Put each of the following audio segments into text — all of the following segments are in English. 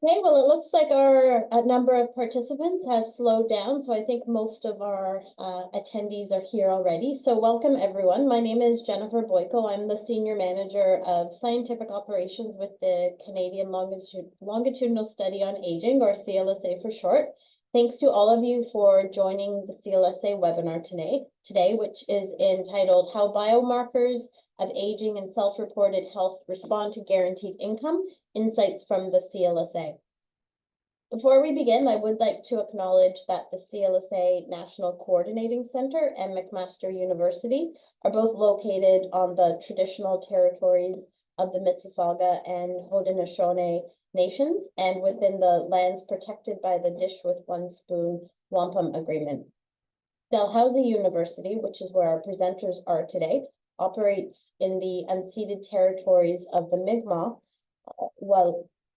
Okay, well, it looks like our number of participants has slowed down, so I think most of our attendees are here already. So welcome, everyone. My name is Jennifer Boyko. I'm the Senior Manager of Scientific Operations with the Canadian Longitudinal Study on Aging, or CLSA for short. Thanks to all of you for joining the CLSA webinar today, which is entitled How Biomarkers of Aging and Self-Reported Health Respond to Guaranteed Income, Insights from the CLSA. Before we begin, I would like to acknowledge that the CLSA National Coordinating Center and McMaster University are both located on the traditional territories of the Mississauga and Haudenosaunee nations and within the lands protected by the Dish with One Spoon Wampum Agreement. Dalhousie University, which is where our presenters are today, operates in the unceded territories of the Mi'kmaq,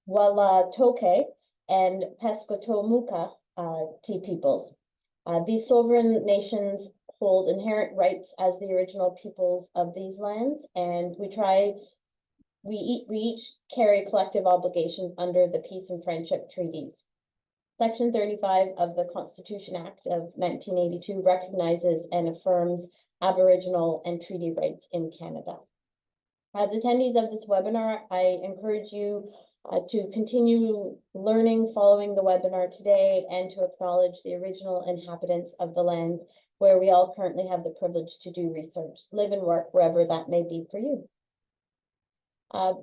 Wallatoke, and Pescatomuca Tea peoples. These sovereign nations hold inherent rights as the original peoples of these lands, and we each carry collective obligations under the Peace and Friendship Treaties. Section 35 of the Constitution Act of 1982 recognizes and affirms Aboriginal and treaty rights in Canada. As attendees of this webinar, I encourage you to continue learning following the webinar today and to acknowledge the original inhabitants of the lands where we all currently have the privilege to do research, live and work wherever that may be for you.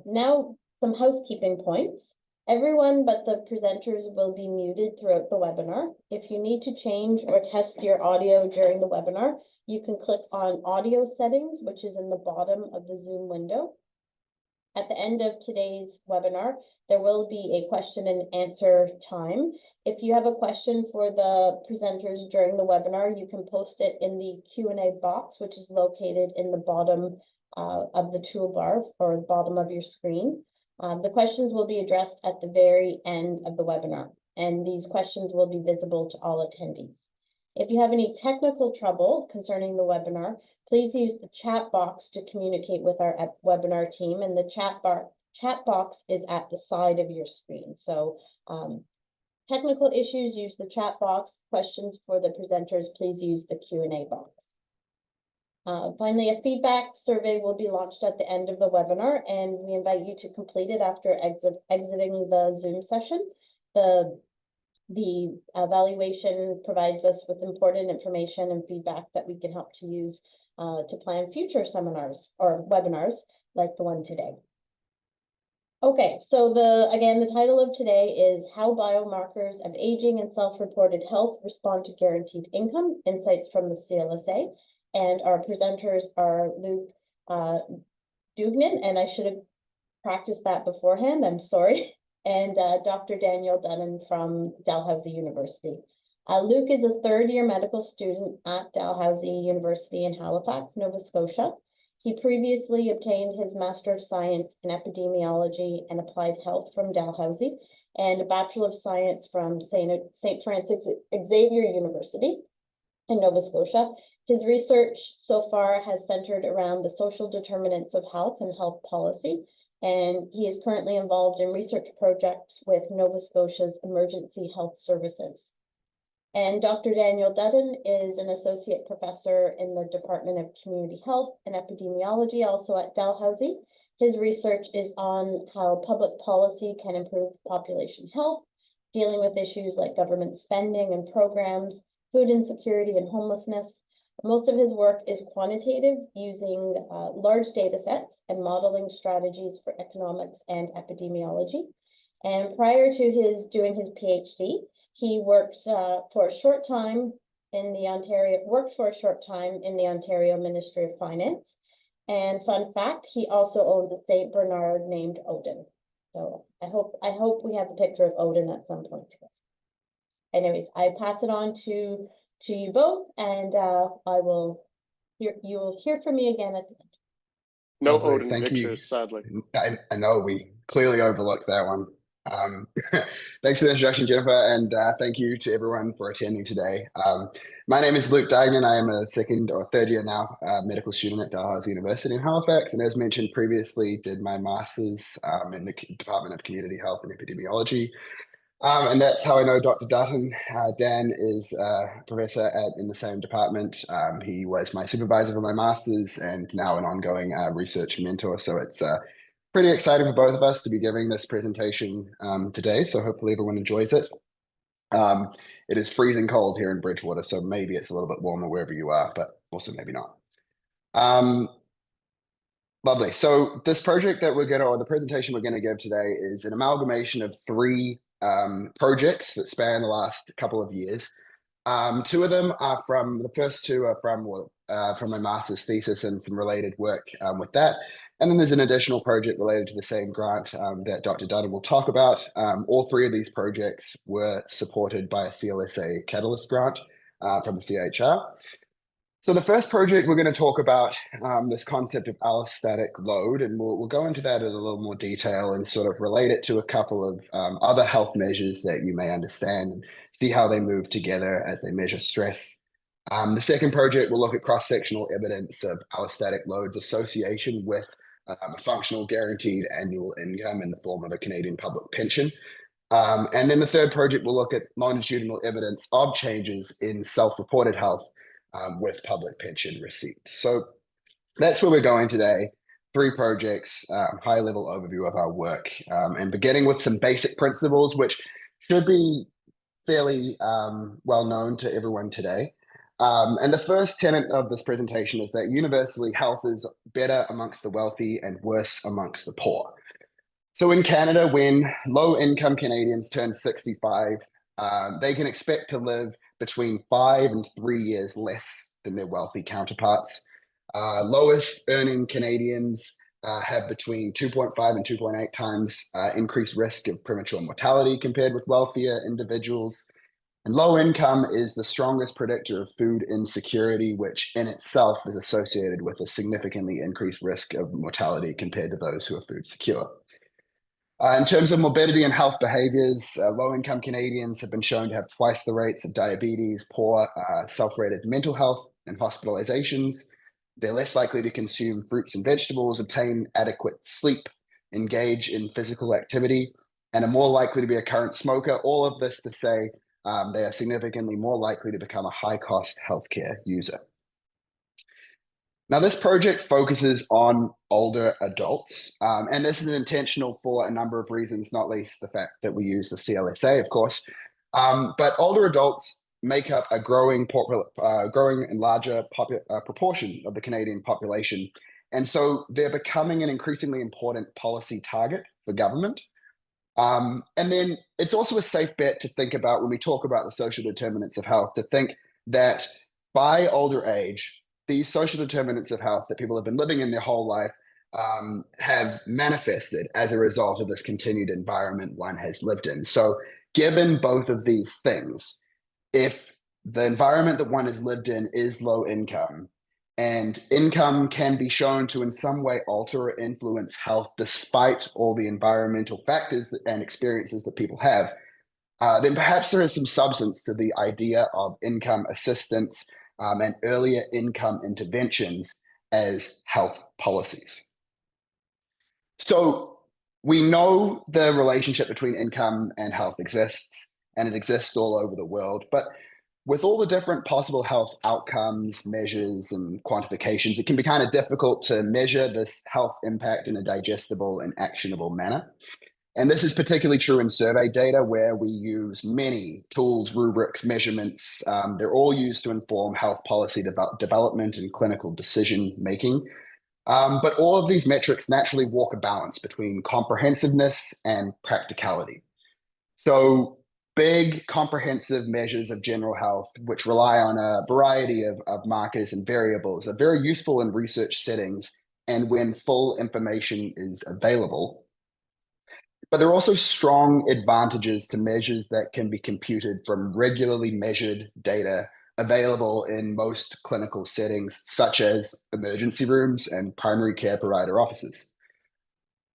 Now, some housekeeping points. Everyone but the presenters will be muted throughout the webinar. If you need to change or test your audio during the webinar, you can click on Audio Settings, which is in the bottom of the Zoom window. At the end of today's webinar, there will be a question and answer time. If you have a question for the presenters during the webinar, you can post it in the Q&A box, which is located in the bottom of the toolbar or the bottom of your screen. The questions will be addressed at the very end of the webinar, and these questions will be visible to all attendees. If you have any technical trouble concerning the webinar, please use the chat box to communicate with our webinar team, and the chat box is at the side of your screen. So technical issues, use the chat box. Questions for the presenters, please use the Q&A box. Finally, a feedback survey will be launched at the end of the webinar, and we invite you to complete it after exiting the Zoom session. The evaluation provides us with important information and feedback that we can help to use to plan future seminars or webinars like the one today. Okay, so the title of today is How Biomarkers of Aging and Self-Reported Health Respond to Guaranteed Income, Insights from the CLSA. And our presenters are Luke Duignan, and I should have practiced that beforehand, I'm sorry, and Dr. Daniel Dunnan from Dalhousie University. Luke is a third-year medical student at Dalhousie University in Halifax, Nova Scotia. He previously obtained his Master of Science in Epidemiology and Applied Health from Dalhousie and a Bachelor of Science from St. Francis Xavier University in Nova Scotia. His research so far has centered around the social determinants of health and health policy, and he is currently involved in research projects with Nova Scotia's Emergency Health Services. And Dr. Daniel Dunnan is an associate professor in the Department of Community Health and Epidemiology, also at Dalhousie. His research is on how public policy can improve population health, dealing with issues like government spending and programs, food insecurity and homelessness. Most of his work is quantitative, using large data sets and modeling strategies for economics and epidemiology. And prior to doing his PhD, he worked for a short time in the Ontario Ministry of Finance. And fun fact, he also owns a Saint Bernard named Odin. So I hope we have a picture of Odin at some point. Anyways, I pass it on to you both, and you will hear from me again at the end. No Lovely. Odin Thank pictures, you. sadly. I know we clearly overlooked that one. Um, Thanks for the introduction, Jennifer, and thank you to everyone for attending today. My name is Luke Dignan. I am a second or third year now medical student at Dalhousie University in Halifax, and as mentioned previously, did my master's in the Department of Community Health and Epidemiology. And that's how I know Dr. Dutton. Dan is a professor in the same department. He was my supervisor for my master's and now an ongoing research mentor. So it's pretty exciting for both of us to be giving this presentation today. So hopefully everyone enjoys it. It is freezing cold here in Bridgewater, so maybe it's a little bit warmer wherever you are, but also maybe not. Lovely. So this project that or the presentation we're going to give today is an amalgamation of three projects that span the last couple of years. Two of them are the first two are from my master's thesis and some related work with that. And then there's an additional project related to the same grant that Dr. Dutton will talk about. All three of these projects were supported by a CLSA Catalyst grant from the CHR. So the first project we're going to talk about this concept of allostatic load, and we'll go into that in a little more detail and sort of relate it to a couple of other health measures that you may understand and see how they move together as they measure stress. The second project will look at cross-sectional evidence of allostatic loads association with a functional guaranteed annual income in the form of a Canadian public pension. And then the third project will look at longitudinal evidence of changes in self-reported health with public pension receipts. So that's where we're going today. Three projects, high-level overview of our work, and beginning with some basic principles, which should be fairly well known to everyone today. And the first tenet of this presentation is that universally health is better amongst the wealthy and worse amongst the poor. So in Canada, when low-income Canadians turn 65, they can expect to live between 5 and 3 years less than their wealthy counterparts. Lowest earning Canadians have between 2.5 and 2.8 times increased risk of premature mortality compared with wealthier individuals. And low income is the strongest predictor of food insecurity, which in itself is associated with a significantly increased risk of mortality compared to those who are food secure. In terms of morbidity and health behaviors, low-income Canadians have been shown to have twice the rates of diabetes, poor self-rated mental health, and hospitalizations. They're less likely to consume fruits and vegetables, obtain adequate sleep, engage in physical activity, and are more likely to be a current smoker. All of this to say they are significantly more likely to become a high-cost healthcare user. Now, this project focuses on older adults, and this is intentional for a number of reasons, not least the fact that we use the CLSA, of course. But older adults make up a growing and larger proportion of the Canadian population. And so they're becoming an increasingly important policy target for government. And then it's also a safe bet to think about when we talk about the social determinants of health, to think that by older age, these social determinants of health that people have been living in their whole life have manifested as a result of this continued environment one has lived in. So given both of these things, if the environment that one has lived in is low income, and income can be shown to in some way alter or influence health despite all the environmental factors and experiences that people have, then perhaps there is some substance to the idea of income assistance and earlier income interventions as health policies. So we know the relationship between income and health exists, and it exists all over the world. But with all the different possible health outcomes, measures, and quantifications, it can be kind of difficult to measure this health impact in a digestible and actionable manner. And this is particularly true in survey data where we use many tools, rubrics, measurements. They're all used to inform health policy development and clinical decision making. But all of these metrics naturally walk a balance between comprehensiveness and practicality. So big comprehensive measures of general health, which rely on a variety of markers and variables, are very useful in research settings and when full information is available. But there are also strong advantages to measures that can be computed from regularly measured data available in most clinical settings, such as emergency rooms and primary care provider offices.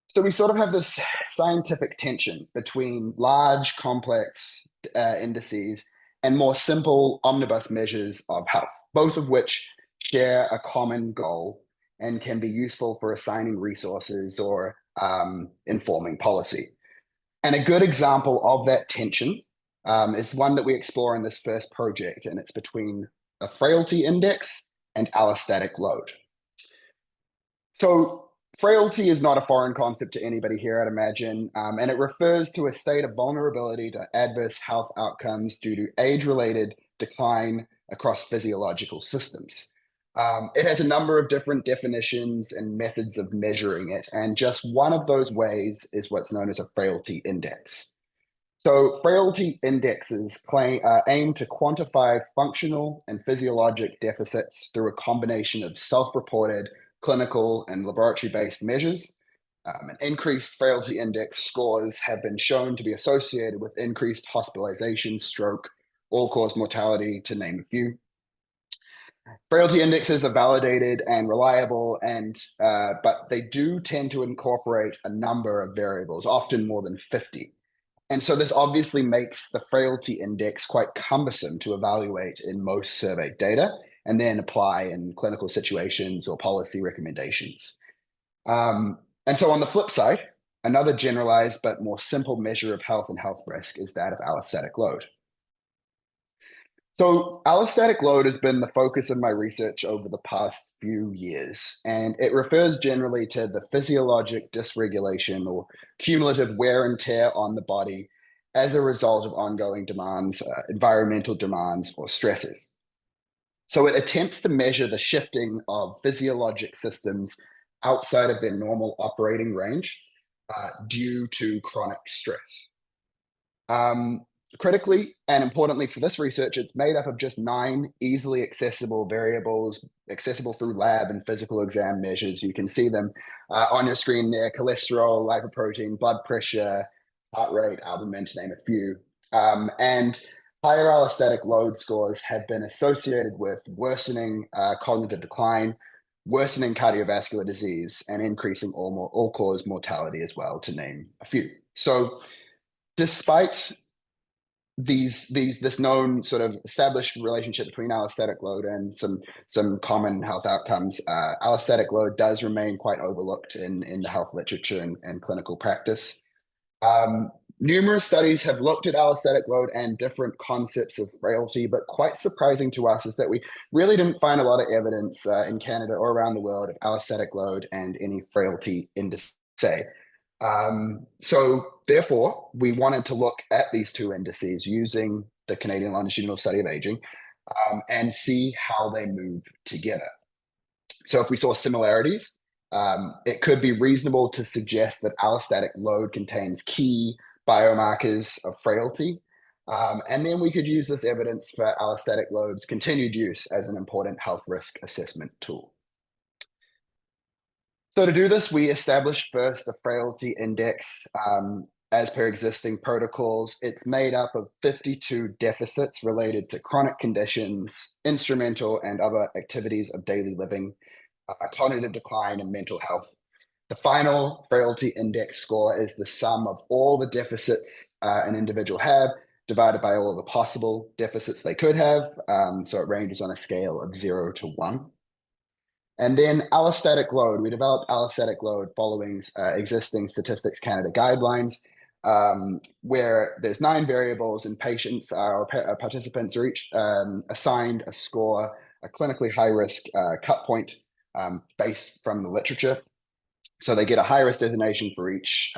So we sort of have this scientific tension between large, complex indices and more simple omnibus measures of health, both of which share a common goal and can be useful for assigning resources or informing policy. And a good example of that tension is one that we explore in this first project, and it's between a frailty index and allostatic load. So frailty is not a foreign concept to anybody here, I'd imagine, and it refers to a state of vulnerability to adverse health outcomes due to age-related decline across physiological systems. It has a number of different definitions and methods of measuring it, and just one of those ways is what's known as a frailty index. So frailty indexes aim to quantify functional and physiologic deficits through a combination of self-reported clinical and laboratory-based measures. Increased frailty index scores have been shown to be associated with increased hospitalization, stroke, all-cause mortality, to name a few. Frailty indexes are validated and reliable, but they do tend to incorporate a number of variables, often more than 50. And so this obviously makes the frailty index quite cumbersome to evaluate in most survey data and then apply in clinical situations or policy recommendations. And so on the flip side, another generalized but more simple measure of health and health risk is that of allostatic load. So allostatic load has been the focus of my research over the past few years, and it refers generally to the physiologic dysregulation or cumulative wear and tear on the body as a result of ongoing demands, environmental demands, or stresses. So it attempts to measure the shifting of physiologic systems outside of their normal operating range due to chronic stress. Critically and importantly for this research, it's made up of just 9 easily accessible variables, accessible through lab and physical exam measures. You can see them on your screen there: cholesterol, lipoprotein, blood pressure, heart rate, albumin, to name a few. And higher allostatic load scores have been associated with worsening cognitive decline, worsening cardiovascular disease, and increasing all-cause mortality as well, to name a few. So despite this known sort of established relationship between allostatic load and some common health outcomes, allostatic load does remain quite overlooked in the health literature and clinical practice. Numerous studies have looked at allostatic load and different concepts of frailty, but quite surprising to us is that we really didn't find a lot of evidence in Canada or around the world of allostatic load and any frailty indices. So therefore, we wanted to look at these 2 indices using the Canadian Longitudinal Study of Aging and see how they move together. So if we saw similarities, it could be reasonable to suggest that allostatic load contains key biomarkers of frailty. And then we could use this evidence for allostatic load's continued use as an important health risk assessment tool. So to do this, we established first the frailty index as per existing protocols. It's made up of 52 deficits related to chronic conditions, instrumental and other activities of daily living, cognitive decline, and mental health. The final frailty index score is the sum of all the deficits an individual have divided by all of the possible deficits they could have. So it ranges on a scale of 0 to 1. And then allostatic load, we developed allostatic load following existing Statistics Canada guidelines, where there's 9 variables and patients or participants are each assigned a score, a clinically high risk cut point based from the literature. So they get a high risk designation for each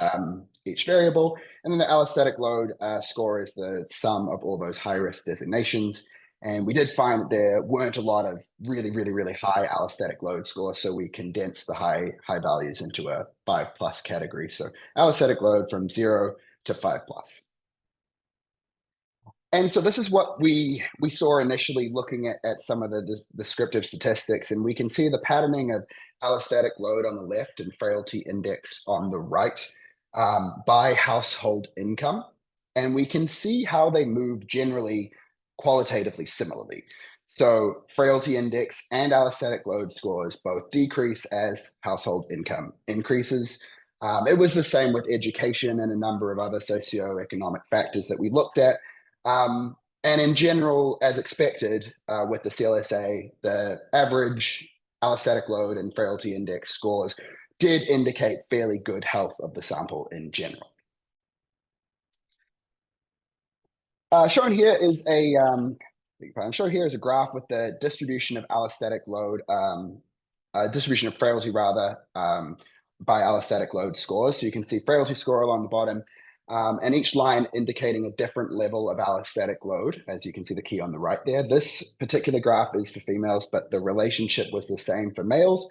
variable. And then the allostatic load score is the sum of all those high risk designations. And we did find that there weren't a lot of really high allostatic load scores, so we condensed the high values into a 5+ category. So allostatic load from 0 to 5+. And so this is what we saw initially looking at some of the descriptive statistics, and we can see the patterning of allostatic load on the left and frailty index on the right by household income. And we can see how they move generally qualitatively similarly. So frailty index and allostatic load scores both decrease as household income increases. It was the same with education and a number of other socioeconomic factors that we looked at. And in general, as expected, with the CLSA, the average allostatic load and frailty index scores did indicate fairly good health of the sample in general. Shown here is a graph with the distribution of allostatic load, distribution of frailty rather, by allostatic load scores. So you can see frailty score along the bottom, and each line indicating a different level of allostatic load, as you can see the key on the right there. This particular graph is for females, but the relationship was the same for males.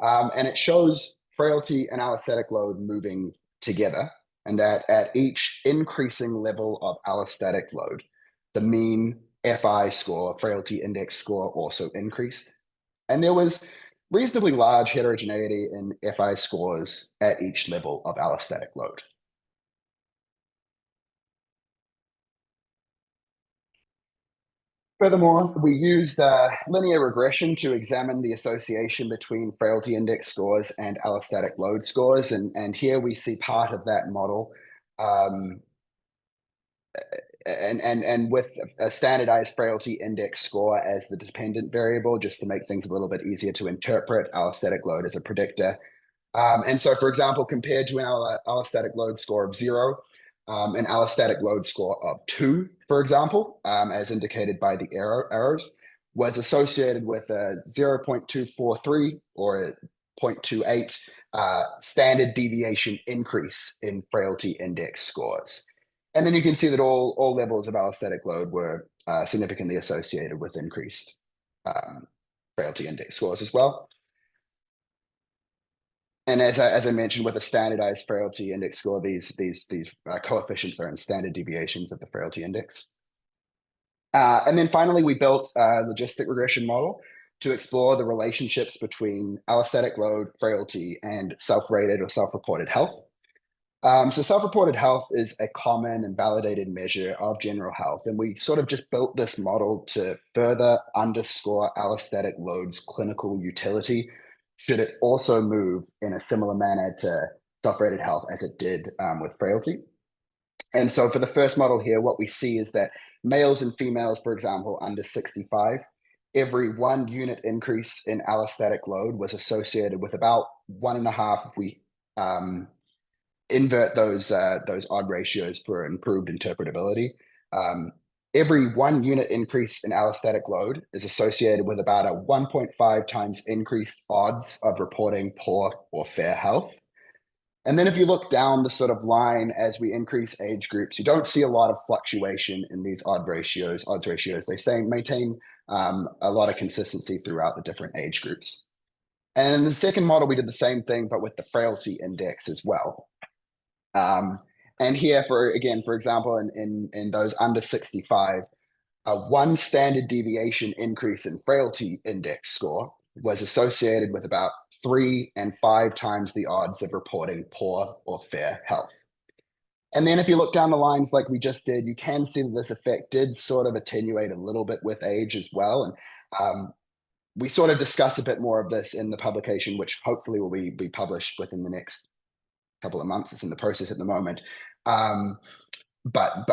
And it shows frailty and allostatic load moving together, and that at each increasing level of allostatic load, the mean FI score, frailty index score, also increased. And there was reasonably large heterogeneity in FI scores at each level of allostatic load. Furthermore, we used linear regression to examine the association between frailty index scores and allostatic load scores. And here we see part of that model. And with a standardized frailty index score as the dependent variable, just to make things a little bit easier to interpret, allostatic load as a predictor. And so, for example, compared to an allostatic load score of 0, an allostatic load score of 2, for example, as indicated by the arrows, was associated with a 0.243 or a 0.28 standard deviation increase in frailty index scores. And then you can see that all levels of allostatic load were significantly associated with increased frailty index scores as well. And as I mentioned, with a standardized frailty index score, these coefficients are in standard deviations of the frailty index. And then finally, we built a logistic regression model to explore the relationships between allostatic load, frailty, and self-rated or self-reported health. So self-reported health is a common and validated measure of general health. And we sort of just built this model to further underscore allostatic load's clinical utility, should it also move in a similar manner to self-rated health as it did with frailty. And so for the first model here, what we see is that males and females, for example, under 65, every 1 unit increase in allostatic load was associated with about 1.5 if we invert those odd ratios for improved interpretability. Every 1 unit increase in allostatic load is associated with about a 1.5 times increased odds of reporting poor or fair health. And then if you look down the sort of line as we increase age groups, you don't see a lot of fluctuation in these odds ratios. They maintain a lot of consistency throughout the different age groups. And in the second model, we did the same thing, but with the frailty index as well. And here, for example, in those under 65, a 1 standard deviation increase in frailty index score was associated with about 3 and 5 times the odds of reporting poor or fair health. And then if you look down the lines like we just did, you can see that this effect did sort of attenuate a little bit with age as well. And we sort of discuss a bit more of this in the publication, which hopefully will be published within the next couple of months. It's in the process at the moment. But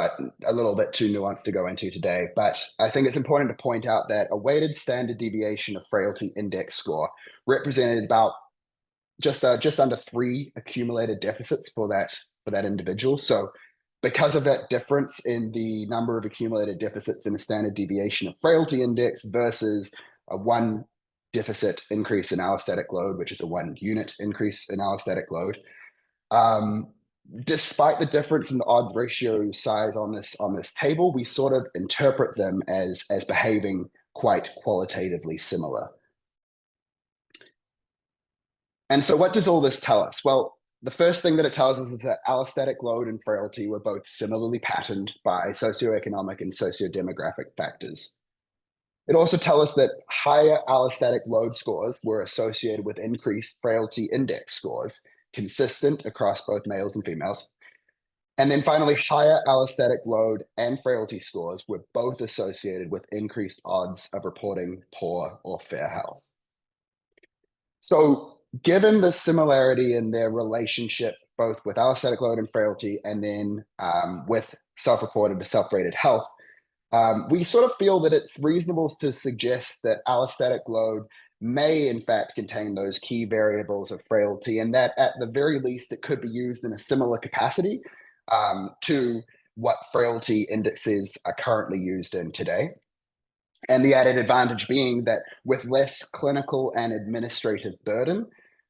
a little bit too nuanced to go into today. But I think it's important to point out that a weighted standard deviation of frailty index score represented about just under 3 accumulated deficits for that individual. So because of that difference in the number of accumulated deficits in a standard deviation of frailty index versus a 1 deficit increase in allostatic load, which is a 1 unit increase in allostatic load, despite the difference in the odds ratio size on this table, we sort of interpret them as behaving quite qualitatively similar. And so what does all this tell us? Well, the first thing that it tells us is that allostatic load and frailty were both similarly patterned by socioeconomic and sociodemographic factors. It also tells us that higher allostatic load scores were associated with increased frailty index scores, consistent across both males and females. And then finally, higher allostatic load and frailty scores were both associated with increased odds of reporting poor or fair health. So given the similarity in their relationship, both with allostatic load and frailty, and then with self-reported to self-rated health, we sort of feel that it's reasonable to suggest that allostatic load may in fact contain those key variables of frailty, and that at the very least it could be used in a similar capacity to what frailty indexes are currently used in today. And the added advantage being that with less clinical and administrative burden,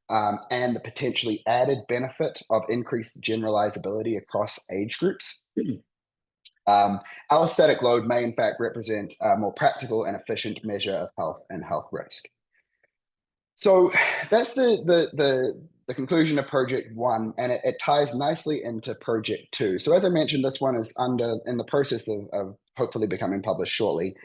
and the potentially added benefit of increased generalizability across age groups, allostatic load may in fact represent a more practical and efficient measure of health and health risk. So that's the conclusion of project one, and it ties nicely into project two. So as I mentioned, this one is in the process of hopefully becoming published shortly.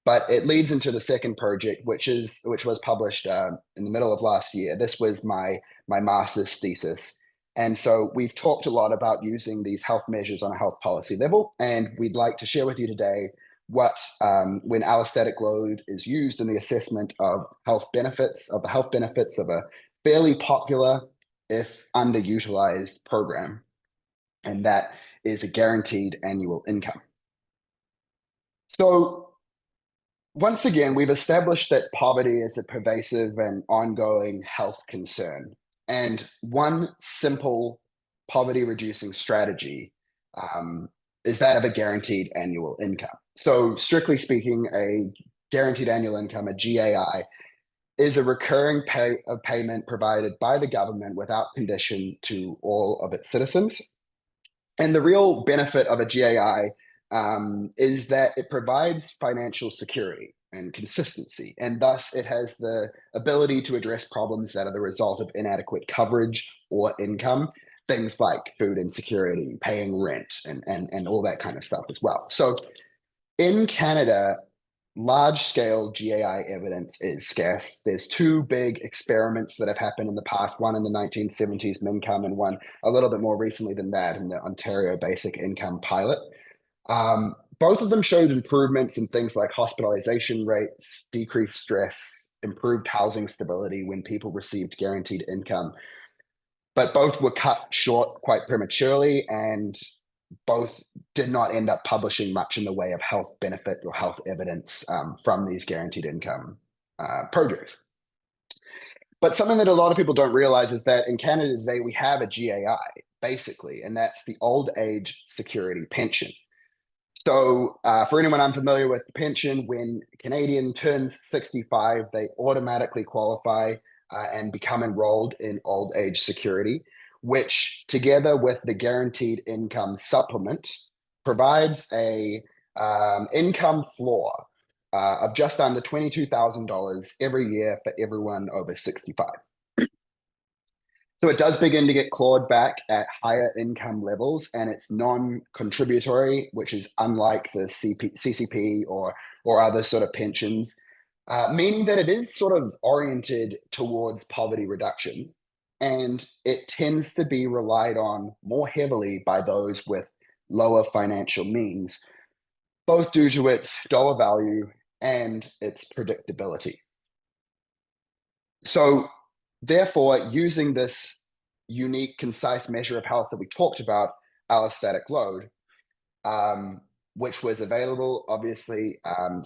But it leads into the second project, which was published in the middle of last year. This was my master's thesis. And so we've talked a lot about using these health measures on a health policy level, and we'd like to share with you today what when allostatic load is used in the assessment of the health benefits of a fairly popular, if underutilized program, and that is a guaranteed annual income. So once again, we've established that poverty is a pervasive and ongoing health concern. And one simple poverty reducing strategy is that of a guaranteed annual income. So strictly speaking, a guaranteed annual income, a GAI, is a recurring payment provided by the government without condition to all of its citizens. And the real benefit of a GAI is that it provides financial security and consistency, and thus it has the ability to address problems that are the result of inadequate coverage or income, things like food insecurity, paying rent, and all that kind of stuff as well. So in Canada, large-scale GAI evidence is scarce. There's two big experiments that have happened in the past, one in the 1970s, MinCom, and one a little bit more recently than that in the Ontario Basic Income Pilot. Both of them showed improvements in things like hospitalization rates, decreased stress, improved housing stability when people received guaranteed income. But both were cut short quite prematurely, and both did not end up publishing much in the way of health benefit or health evidence from these guaranteed income projects. But something that a lot of people don't realize is that in Canada today, we have a GAI, basically, and that's the Old Age Security Pension. So for anyone unfamiliar with the pension, when a Canadian turns 65, they automatically qualify and become enrolled in old age security, which together with the guaranteed income supplement provides a income floor of just under $22,000 every year for everyone over 65. So it does begin to get clawed back at higher income levels, and it's non-contributory, which is unlike the CCP or other sort of pensions, meaning that it is sort of oriented towards poverty reduction, and it tends to be relied on more heavily by those with lower financial means, both due to its dollar value and its predictability. So therefore, using this unique, concise measure of health that we talked about, allostatic load, which was available obviously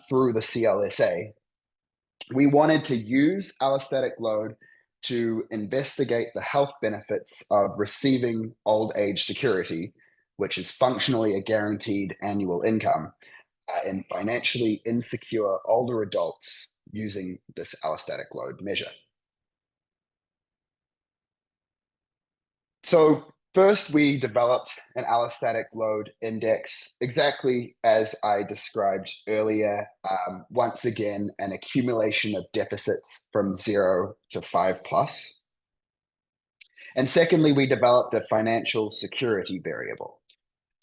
through the CLSA, we wanted to use allostatic load to investigate the health benefits of receiving old age security, which is functionally a guaranteed annual income, in financially insecure older adults using this allostatic load measure. So first, we developed an allostatic load index, exactly as I described earlier. Once again, an accumulation of deficits from 0 to 5+. And secondly, we developed a financial security variable.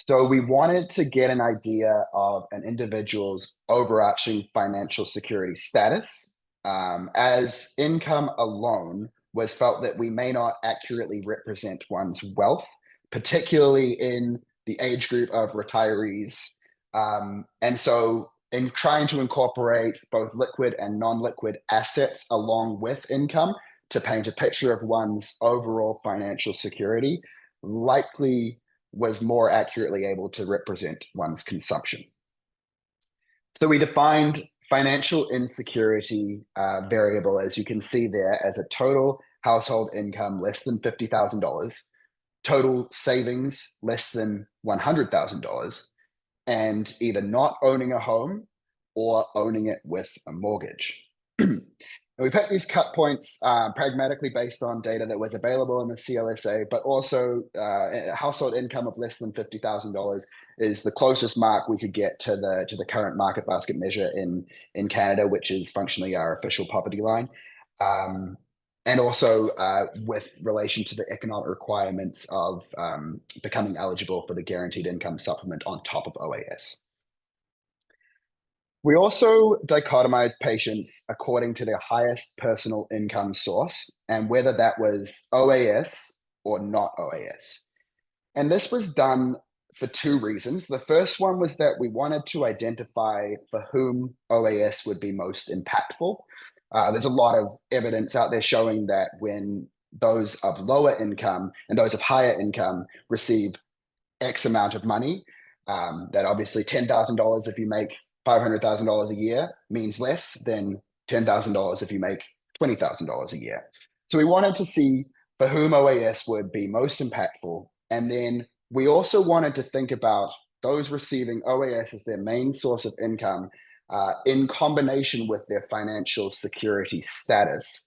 So we wanted to get an idea of an individual's overarching financial security status, as income alone was felt that we may not accurately represent one's wealth, particularly in the age group of retirees. And so in trying to incorporate both liquid and non-liquid assets along with income to paint a picture of one's overall financial security likely was more accurately able to represent one's consumption. So we defined financial insecurity variable, as you can see there, as a total household income less than $50,000, total savings less than $100,000, and either not owning a home or owning it with a mortgage. And we picked these cut points pragmatically based on data that was available in the CLSA, but also a household income of less than $50,000 is the closest mark we could get to the current market basket measure in Canada, which is functionally our official poverty line. And also with relation to the economic requirements of becoming eligible for the guaranteed income supplement on top of OAS. We also dichotomized patients according to their highest personal income source and whether that was OAS or not OAS. And this was done for two reasons. The first one was that we wanted to identify for whom OAS would be most impactful. There's a lot of evidence out there showing that when those of lower income and those of higher income receive X amount of money, that obviously $10,000 if you make $500,000 a year means less than $10,000 if you make $20,000 a year. So we wanted to see for whom OAS would be most impactful. And then we also wanted to think about those receiving OAS as their main source of income in combination with their financial security status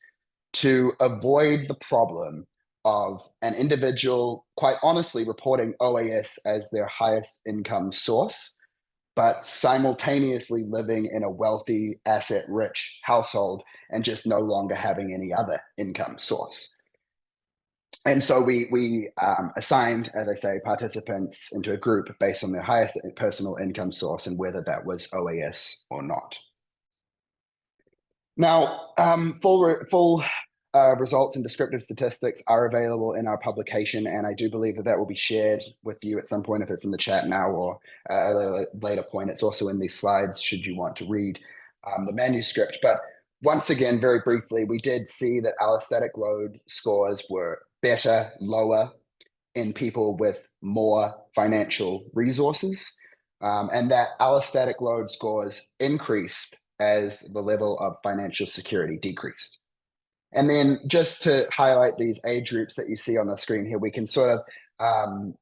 to avoid the problem of an individual, quite honestly, reporting OAS as their highest income source, but simultaneously living in a wealthy, asset-rich household and just no longer having any other income source. And so we assigned, as I say, participants into a group based on their highest personal income source and whether that was OAS or not. Now, full results and descriptive statistics are available in our publication, and I do believe that that will be shared with you at some point if it's in the chat now or at a later point. It's also in these slides should you want to read the manuscript. But once again, very briefly, we did see that allostatic load scores were better, lower in people with more financial resources, and that allostatic load scores increased as the level of financial security decreased. And then just to highlight these age groups that you see on the screen here, we can sort of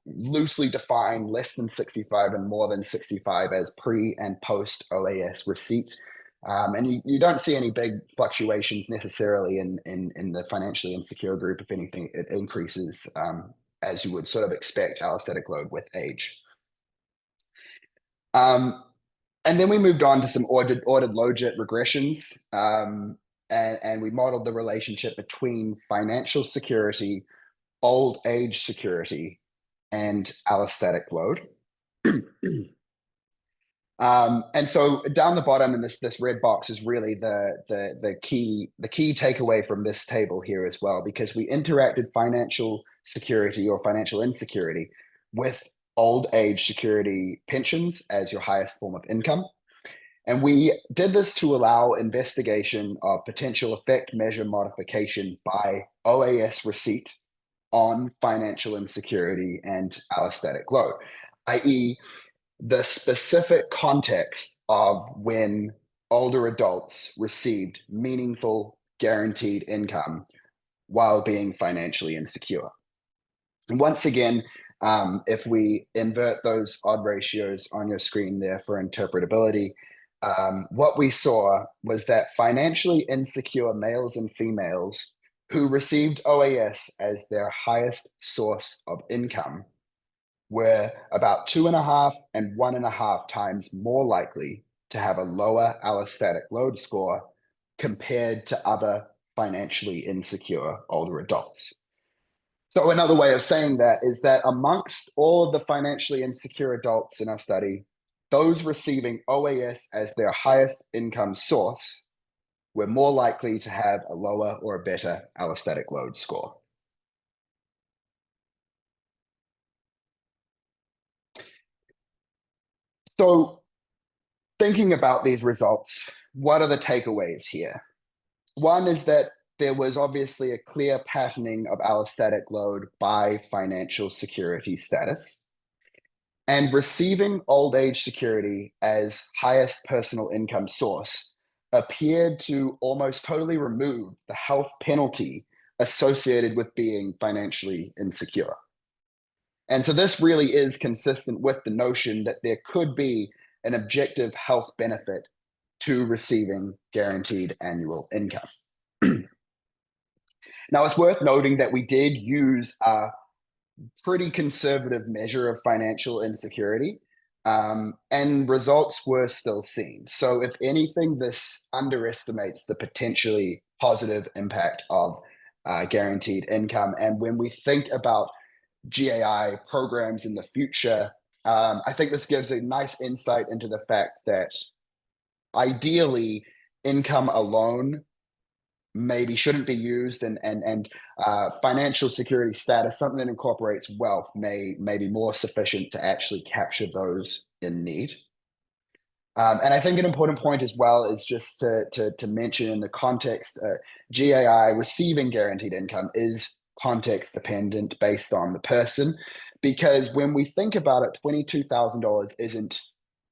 loosely define less than 65 and more than 65 as pre and post OAS receipt. And you don't see any big fluctuations necessarily in the financially insecure group. If anything, it increases as you would sort of expect allostatic load with age. And then we moved on to some ordered logit regressions. And we modeled the relationship between financial security, old age security, and allostatic load. And so down the bottom in this red box is really the key takeaway from this table here as well, because we interacted financial security or financial insecurity with old age security pensions as your highest form of income. And we did this to allow investigation of potential effect measure modification by OAS receipt on financial insecurity and allostatic load, i.e., the specific context of when older adults received meaningful guaranteed income while being financially insecure. And once again, if we invert those odd ratios on your screen there for interpretability, what we saw was that financially insecure males and females who received OAS as their highest source of income were about 2.5 and 1.5 times more likely to have a lower allostatic load score compared to other financially insecure older adults. So another way of saying that is that amongst all of the financially insecure adults in our study, those receiving OAS as their highest income source were more likely to have a lower or a better allostatic load score. So thinking about these results, what are the takeaways here? One is that there was obviously a clear patterning of allostatic load by financial security status. And receiving old age security as highest personal income source appeared to almost totally remove the health penalty associated with being financially insecure. And so this really is consistent with the notion that there could be an objective health benefit to receiving guaranteed annual income. Now, it's worth noting that we did use a pretty conservative measure of financial insecurity, and results were still seen. So, if anything, this underestimates the potentially positive impact of guaranteed income. And when we think about GAI programs in the future, I think this gives a nice insight into the fact that ideally, income alone maybe shouldn't be used, and financial security status, something that incorporates wealth, may be more sufficient to actually capture those in need. And I think an important point as well is just to mention in the context, GAI receiving guaranteed income is context dependent based on the person, because when we think about it, $22,000 isn't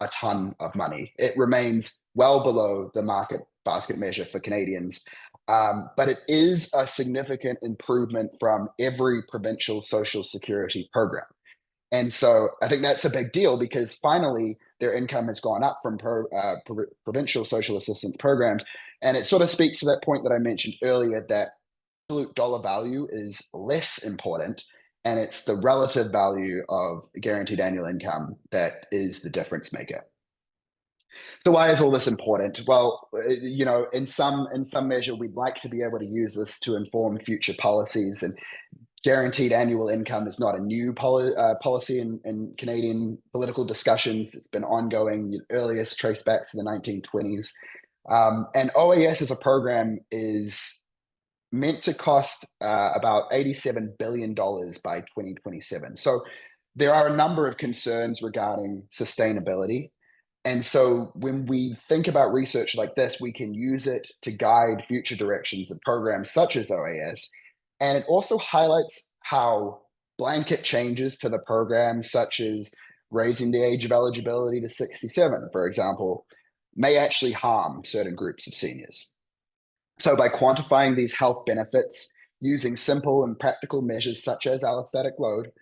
a ton of money. It remains well below the market basket measure for Canadians. But it is a significant improvement from every provincial social security program. And so I think that's a big deal, because finally their income has gone up from provincial social assistance programs. And it sort of speaks to that point that I mentioned earlier, that absolute dollar value is less important, and it's the relative value of guaranteed annual income that is the difference maker. So why is all this important? Well, in some measure, we'd like to be able to use this to inform future policies. And guaranteed annual income is not a new policy in Canadian political discussions. It's been ongoing. The earliest traced back to the 1920s. And OAS as a program is meant to cost about $87 billion by 2027. So there are a number of concerns regarding sustainability. And so when we think about research like this, we can use it to guide future directions of programs such as OAS. And it also highlights how blanket changes to the program, such as raising the age of eligibility to 67, for example, may actually harm certain groups of seniors. So by quantifying these health benefits using simple and practical measures such as allostatic load,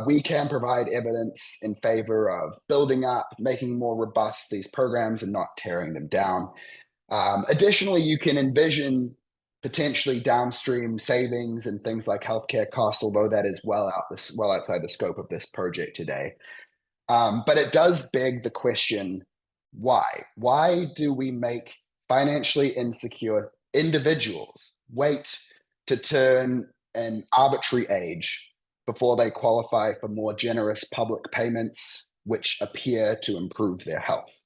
we can provide evidence in favor of building up, making more robust these programs and not tearing them down. Additionally, you can envision potentially downstream savings and things like healthcare costs, although that is well outside the scope of this project today. But it does beg the question, why? Why do we make financially insecure individuals wait to turn an arbitrary age before they qualify for more generous public payments, which appear to improve their health?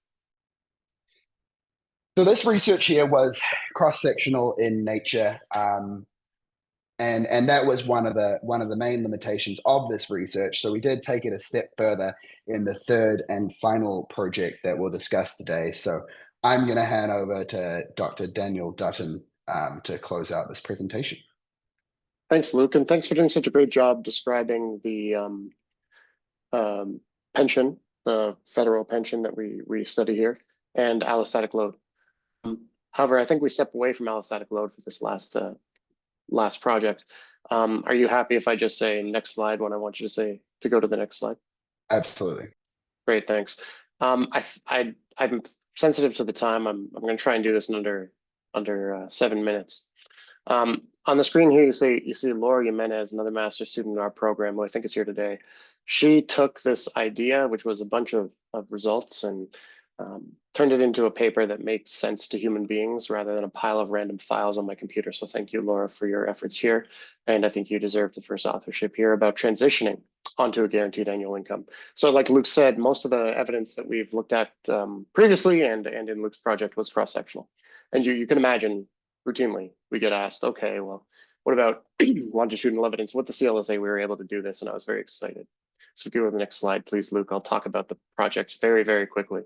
So this research here was cross-sectional in nature, and that was one of the main limitations of this research. So we did take it a step further in the third and final project that we'll discuss today. So I'm going to hand over to Dr. Daniel Dutton to close out this presentation. Thanks, Luke, and thanks for doing such a great job describing the pension, the federal pension that we study here, and allostatic load. However, I think we step away from allostatic load for this last project. Are you happy if I just say next slide when I want you to say to go to the next slide? Absolutely. Great, thanks. I'm sensitive to the time. I'm going to try and do this in under 7 minutes. On the screen here, you see Laura Jimenez, another master's student in our program, who I think is here today. She took this idea, which was a bunch of results, and turned it into a paper that makes sense to human beings rather than a pile of random files on my computer. So thank you, Laura, for your efforts here. And I think you deserve the first authorship here about transitioning onto a guaranteed annual income. So like Luke said, most of the evidence that we've looked at previously and in Luke's project was cross-sectional. And you can imagine routinely we get asked, okay, well, what about longitudinal evidence? With the CLSA, we were able to do this, and I was very excited. So go to the next slide, please, Luke. I'll talk about the project very, very quickly.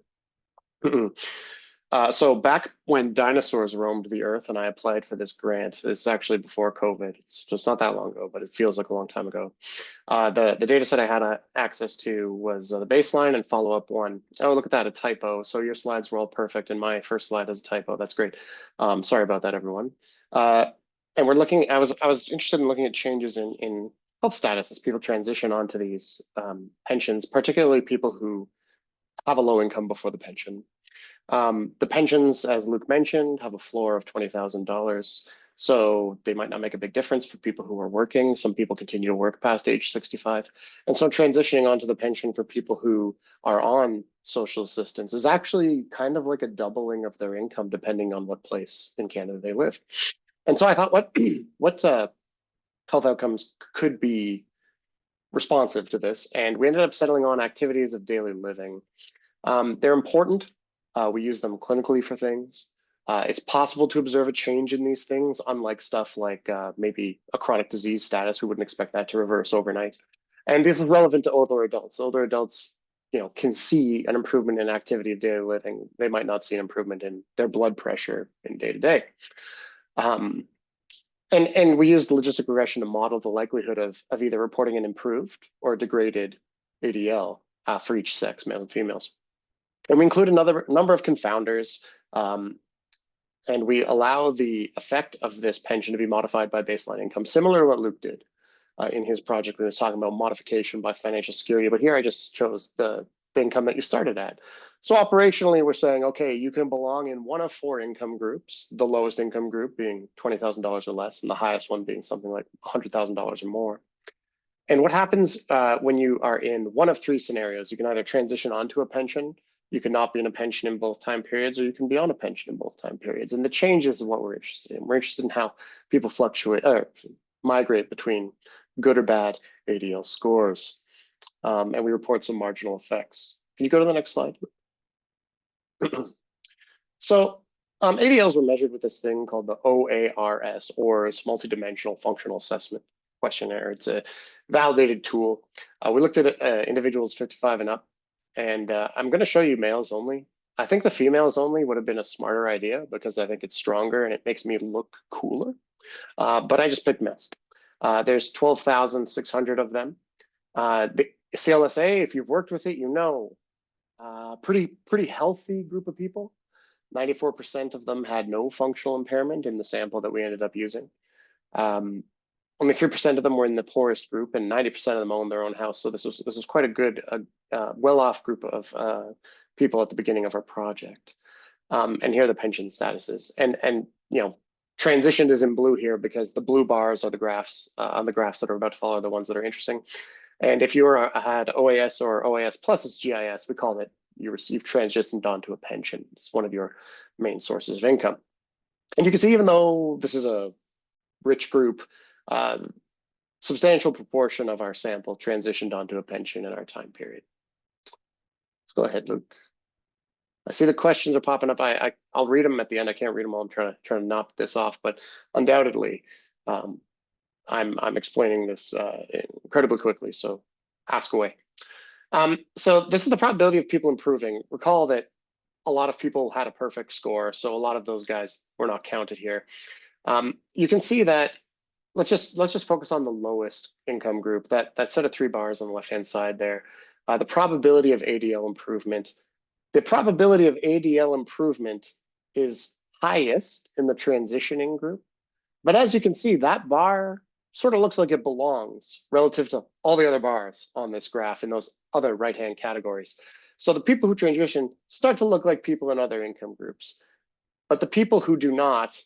So back when dinosaurs roamed the earth and I applied for this grant, it's actually before COVID. It's not that long ago, but it feels like a long time ago. The data set I had access to was the baseline and follow-up one. Oh, look at that, a typo. So your slides were all perfect and my first slide has a typo. That's great. Sorry about that, everyone. And we're looking, I was interested in looking at changes in health status as people transition onto these pensions, particularly people who have a low income before the pension. The pensions, as Luke mentioned, have a floor of $20,000. So they might not make a big difference for people who are working. Some people continue to work past age 65. And so transitioning onto the pension for people who are on social assistance is actually kind of like a doubling of their income, depending on what place in Canada they live. And so I thought, what health outcomes could be responsive to this? And we ended up settling on activities of daily living. They're important. We use them clinically for things. It's possible to observe a change in these things, unlike stuff like maybe a chronic disease status. We wouldn't expect that to reverse overnight. And this is relevant to older adults. Older adults, can see an improvement in activity of daily living. They might not see an improvement in their blood pressure in day to day. And we used logistic regression to model the likelihood of either reporting an improved or degraded ADL for each sex, males and females. And we include another number of confounders, and we allow the effect of this pension to be modified by baseline income, similar to what Luke did in his project. We were talking about modification by financial security, but here I just chose the income that you started at. So operationally, we're saying, okay, you can belong in one of 4 income groups, the lowest income group being $20,000 or less, and the highest one being something like $100,000 or more. And what happens when you are in one of 3 scenarios? You can either transition onto a pension, you can not be in a pension in both time periods, or you can be on a pension in both time periods. And the changes is what we're interested in. We're interested in how people fluctuate or migrate between good or bad ADL scores. And we report some marginal effects. Can you go to the next slide? So ADLs were measured with this thing called the OARS, or Multidimensional Functional Assessment Questionnaire. It's a validated tool. We looked at individuals 55 and up, and I'm going to show you males only. I think the females only would have been a smarter idea because I think it's stronger and it makes me look cooler. But I just picked males. There's 12,600 of them. The CLSA, if you've worked with it, pretty healthy group of people. 94% of them had no functional impairment in the sample that we ended up using. Only 3% of them were in the poorest group, and 90% of them owned their own house. So this was quite a good, well-off group of people at the beginning of our project. And here are the pension statuses. And transitioned is in blue here because the blue bars are the graphs on the graphs that are about to follow are the ones that are interesting. And if you had OAS or OAS plus it's GIS, we call it you've transitioned onto a pension. It's one of your main sources of income. And you can see, even though this is a rich group, substantial proportion of our sample transitioned onto a pension in our time period. Let's go ahead, Luke. I see the questions are popping up. I'll read them at the end. I can't read them all. I'm trying to knock this off, but undoubtedly, I'm explaining this incredibly quickly. So ask away. So this is the probability of people improving. Recall that a lot of people had a perfect score, so a lot of those guys were not counted here. You can see that. Let's just focus on the lowest income group. That set of 3 bars on the left-hand side there. The probability of ADL improvement. The probability of ADL improvement is highest in the transitioning group. But as you can see, that bar sort of looks like it belongs relative to all the other bars on this graph in those other right-hand categories. So the people who transition start to look like people in other income groups. But the people who do not,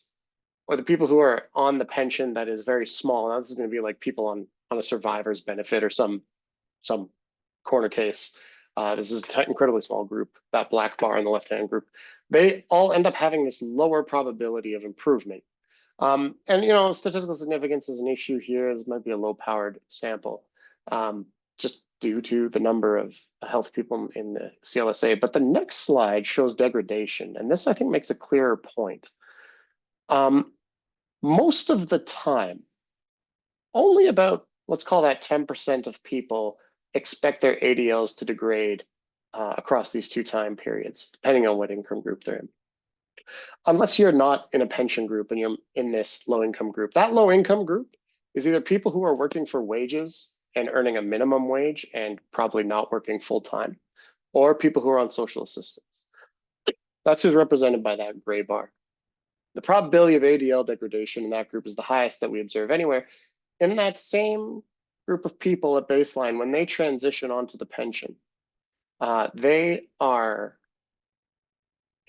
or the people who are on the pension that is very small, now this is going to be like people on a survivor's benefit or some corner case. This is an incredibly small group, that black bar in the left-hand group. They all end up having this lower probability of improvement. And statistical significance is an issue here. This might be a low-powered sample, just due to the number of healthy people in the CLSA. But the next slide shows degradation, and this I think makes a clearer point. Most of the time, only about, let's call that 10% of people expect their ADLs to degrade across these 2 time periods, depending on what income group they're in. unless you're not in a pension group and you're in this low income group. That low income group is either people who are working for wages and earning a minimum wage and probably not working full time, or people who are on social assistance. That's who's represented by that gray bar. The probability of ADL degradation in that group is the highest that we observe anywhere. In that same group of people at baseline, when they transition onto the pension, they are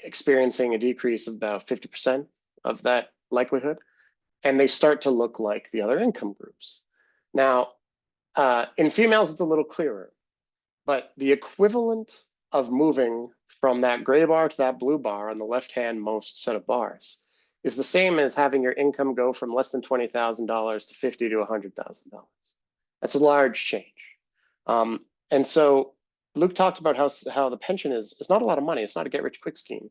experiencing a decrease of about 50% of that likelihood, and they start to look like the other income groups. Now, in females, it's a little clearer, but the equivalent of moving from that gray bar to that blue bar on the left-hand most set of bars is the same as having your income go from less than $20,000 to $50,000 to $100,000. That's a large change. And so Luke talked about how the pension is not a lot of money. It's not a get-rich-quick scheme.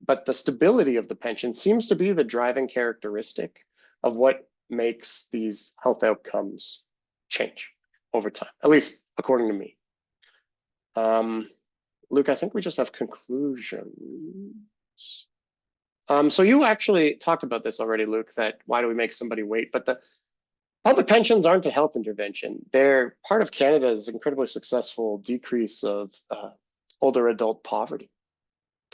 But the stability of the pension seems to be the driving characteristic of what makes these health outcomes change over time, at least according to me. Luke, I think we just have conclusions. So you actually talked about this already, Luke, that why do we make somebody wait? But the public pensions aren't a health intervention. They're part of Canada's incredibly successful decrease of older adult poverty.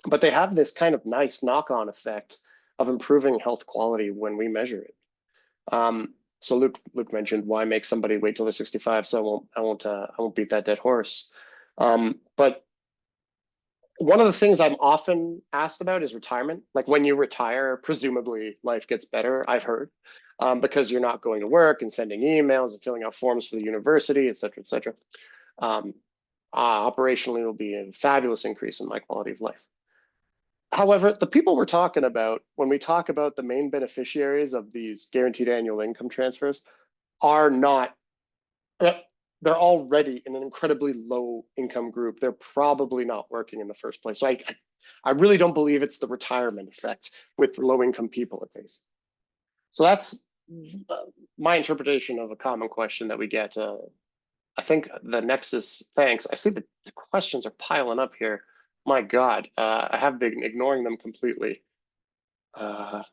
But they have this kind of nice knock-on effect of improving health quality when we measure it. So Luke mentioned why make somebody wait till they're 65. So I won't beat that dead horse. But one of the things I'm often asked about is retirement. Like when you retire, presumably life gets better, I've heard, because you're not going to work and sending emails and filling out forms for the university, et cetera, et cetera. Operationally, it will be a fabulous increase in my quality of life. However, the people we're talking about, when we talk about the main beneficiaries of these guaranteed annual income transfers, are not, they're already in an incredibly low income group. They're probably not working in the first place. So I really don't believe it's the retirement effect with low income people at least. So that's my interpretation of a common question that we get. I think the next is, thanks. I see the questions are piling up here. My God, I have been ignoring them completely. Oh,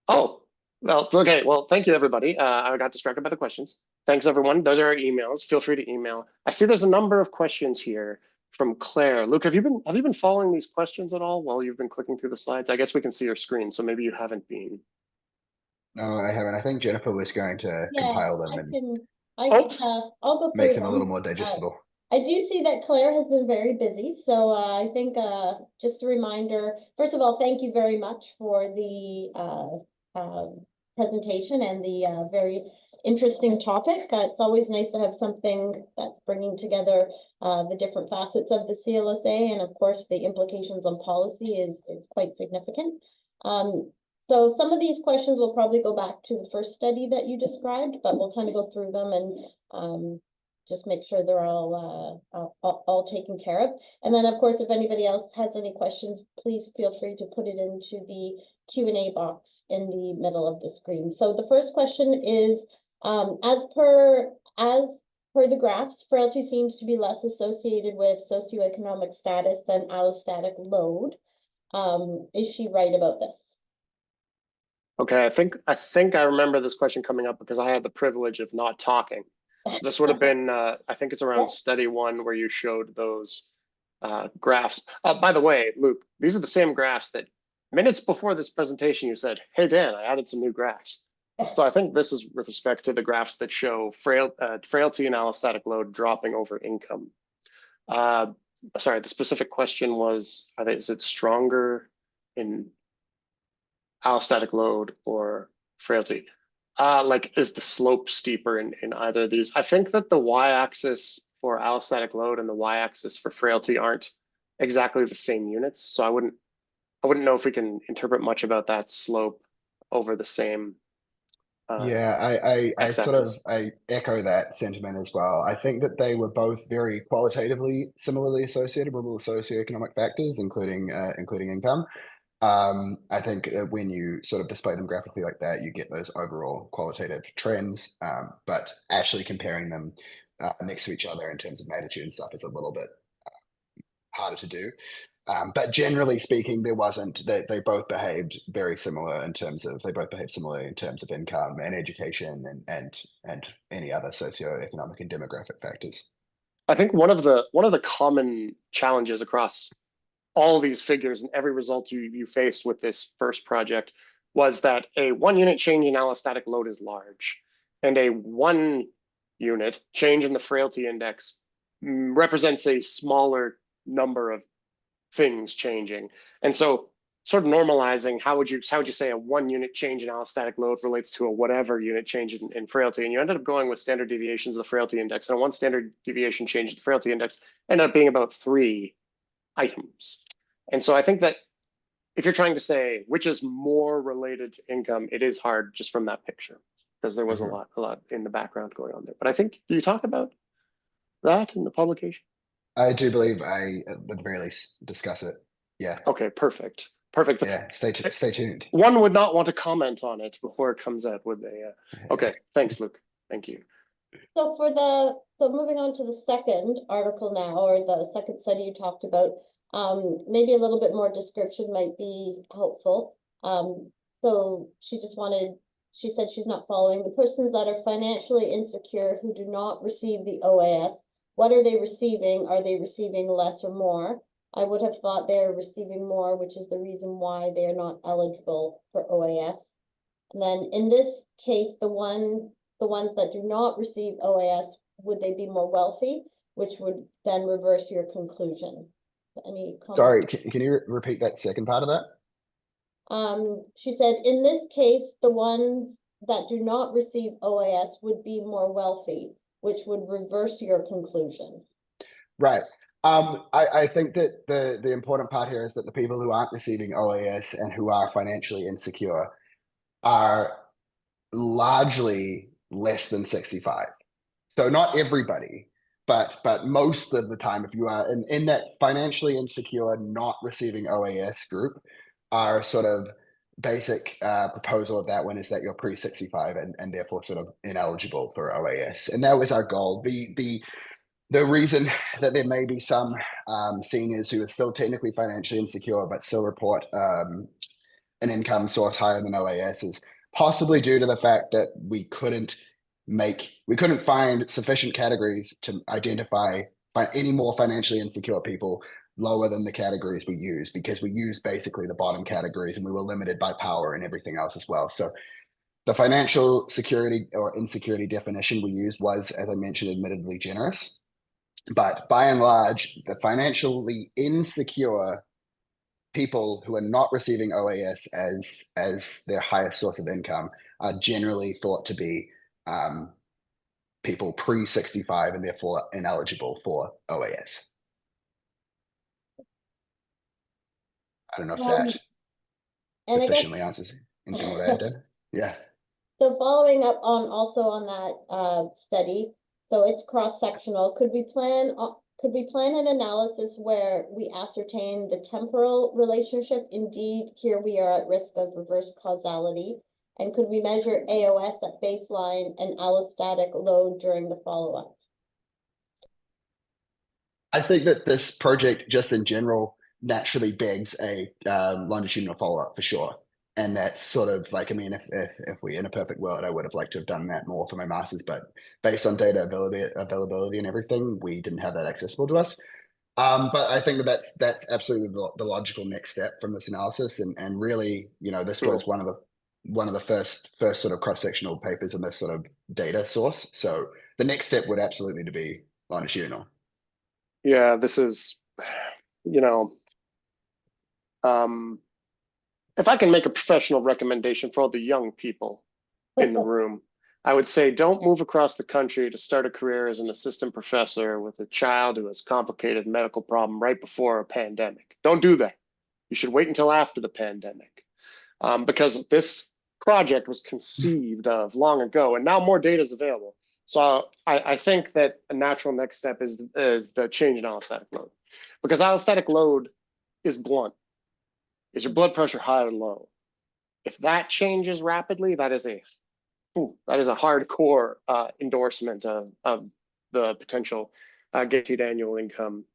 well, okay. Well, thank you, everybody. I got distracted by the questions. Thanks, everyone. Those are our emails. Feel free to email. I see there's a number of questions here from Claire. Luke, have you been following these questions at all while you've been clicking through the slides? I guess we can see your screen, so maybe you haven't been. No, I haven't. I think Jennifer was going to compile them and I'll go through make them a little more digestible. I do see that Claire has been very busy, so I think just a reminder, first of all, thank you very much for the presentation and the very interesting topic. It's always nice to have something that's bringing together the different facets of the CLSA, and of course the implications on policy is quite significant. So some of these questions will probably go back to the first study that you described, but we'll kind of go through them and just make sure they're all taken care of. And then, of course, if anybody else has any questions, please feel free to put it into the Q&A box in the middle of the screen. So the first question is, as per the graphs, frailty seems to be less associated with socioeconomic status than allostatic load. Is she right about this? Okay, I think I remember this question coming up because I had the privilege of not talking. So this would have been, I think it's around study 1 where you showed those graphs. By the way, Luke, these are the same graphs that minutes before this presentation you said, hey, Dan, I added some new graphs. So I think this is with respect to the graphs that show frailty and allostatic load dropping over income. Sorry, the specific question was, is it stronger in allostatic load or frailty? Like, is the slope steeper in either of these? I think that the y-axis for allostatic load and the y-axis for frailty aren't exactly the same units. So I wouldn't know if we can interpret much about that slope over the same. Yeah, I echo that sentiment as well. I think that they were both very qualitatively similarly associated with all the socioeconomic factors, including income. I think when you sort of display them graphically like that, you get those overall qualitative trends, but actually comparing them next to each other in terms of magnitude and stuff is a little bit harder to do. But generally speaking, there wasn't. They both behaved very similar in terms of income and education and any other socioeconomic and demographic factors. I think one of the common challenges across all these figures and every result you faced with this first project was that a 1 unit change in allostatic load is large, and a 1 unit change in the frailty index represents a smaller number of things changing. And so sort of normalizing, how would you say a 1 unit change in allostatic load relates to a whatever unit change in frailty? And you ended up going with standard deviations of the frailty index, and 1 standard deviation change in the frailty index ended up being about 3 items. And so I think that if you're trying to say which is more related to income, it is hard just from that picture, because there was a lot in the background going on there. But I think you talk about that in the publication. I do believe I, at the very least, discuss it. Yeah. Okay, perfect. Yeah, stay tuned. One would not want to comment on it before it comes out, would they? Okay, thanks, Luke. Thank you. So moving on to the second article now, or the second study you talked about, maybe a little bit more description might be helpful. So she said she's not following. The persons that are financially insecure who do not receive the OAS, what are they receiving? Are they receiving less or more? I would have thought they're receiving more, which is the reason why they're not eligible for OAS. And then in this case, the ones that do not receive OAS, would they be more wealthy, which would then reverse your conclusion? Any comments? Sorry, can you repeat that second part of that? She said, in this case, the ones that do not receive OAS would be more wealthy, which would reverse your conclusion. Right. I think that the important part here is that the people who aren't receiving OAS and who are financially insecure are largely less than 65. So not everybody, but most of the time, if you are in that financially insecure, not receiving OAS group, our sort of basic proposal of that one is that you're pre-65 and therefore sort of ineligible for OAS. And that was our goal. The reason that there may be some seniors who are still technically financially insecure but still report an income source higher than OAS is possibly due to the fact that we couldn't find sufficient categories to identify any more financially insecure people lower than the categories we use, because we use basically the bottom categories and we were limited by power and everything else as well. So the financial security or insecurity definition we used was, as I mentioned, admittedly generous, but by and large, the financially insecure people who are not receiving OAS as their highest source of income are generally thought to be people pre-65 and therefore ineligible for OAS. I don't know if that sufficiently answers anything what I did. Yeah. So following up on that study, so it's cross-sectional. Could we plan an analysis where we ascertain the temporal relationship? Indeed, here we are at risk of reverse causality. And could we measure AOS at baseline and allostatic load during the follow-up? I think that this project, just in general, naturally begs a longitudinal follow-up for sure. And that's sort of like, I mean, if we in a perfect world, I would have liked to have done that more for my master's, but based on data availability and everything, we didn't have that accessible to us. But I think that's absolutely the logical next step from this analysis. And really, this was one of the first sort of cross-sectional papers in this sort of data source. So the next step would absolutely to be longitudinal. Yeah, this is, if I can make a professional recommendation for all the young people in the room, I would say don't move across the country to start a career as an assistant professor with a child who has complicated medical problem right before a pandemic. Don't do that. You should wait until after the pandemic, because this project was conceived of long ago, and now more data is available. So I think that a natural next step is the change in allostatic load, because allostatic load is blunt. Is your blood pressure high or low? If that changes rapidly, that is a hardcore endorsement of the potential guaranteed annual income